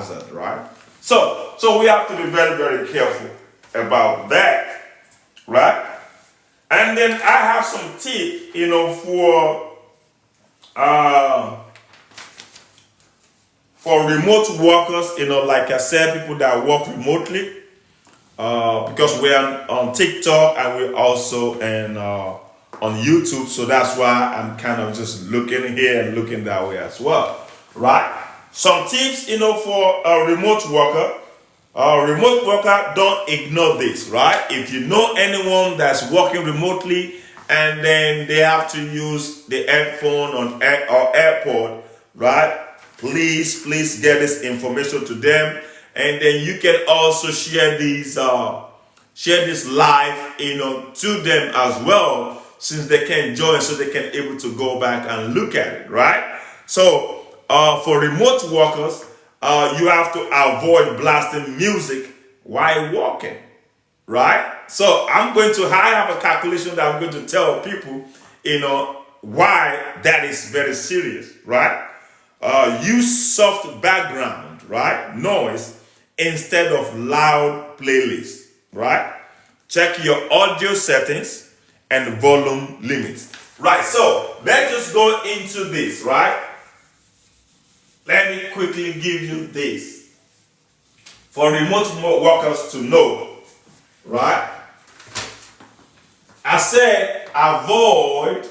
hazard, right? So we have to be very, very careful about that, right? And then I have some tips, for remote workers, like I said, people that work remotely, because we're on TikTok and we're also on YouTube, so that's why I'm kind of just looking here and looking that way as well, right? Some tips, for a remote worker. Remote worker, don't ignore this, right? If you know anyone that's working remotely and then they have to use the headphone or AirPod, right? Please get this information to them, and then you can also share this live, to them as well, since they can join, so they can able to go back and look at it, right? So for remote workers, you have to avoid blasting music while walking, right? So I have a calculation that I'm going to tell people, why that is very serious, right? Use soft background, right? Noise instead of loud playlist, right? Check your audio settings and volume limits, right? So let's just go into this, right? Let me quickly give you this for remote workers to know, right? I said avoid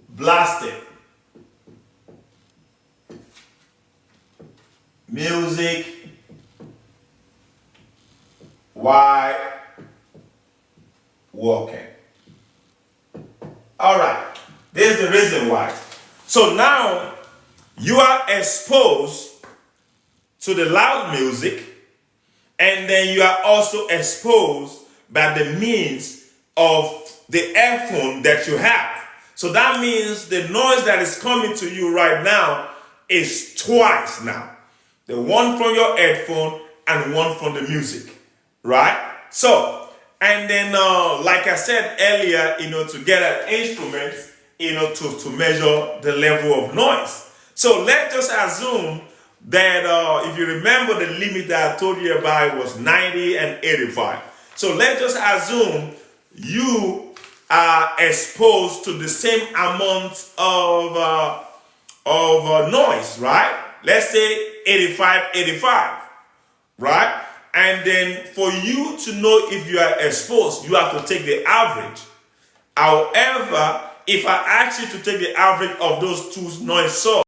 blasting music while walking. All right. There's the reason why. So now you are exposed to the loud music, and then you are also exposed by the means of the earphone that you have. So that means the noise that is coming to you right now is twice now. The one from your headphone and one from the music, right? So, and then like I said earlier, to get an instrument, to measure the level of noise. So let's just assume that if you remember, the limit that I told you about was 90 and 85. So let's just assume you are exposed to the same amount of noise, right? Let's say 85, right? And then for you to know if you are exposed, you have to take the average. However, if I ask you to take the average of those two noise sources,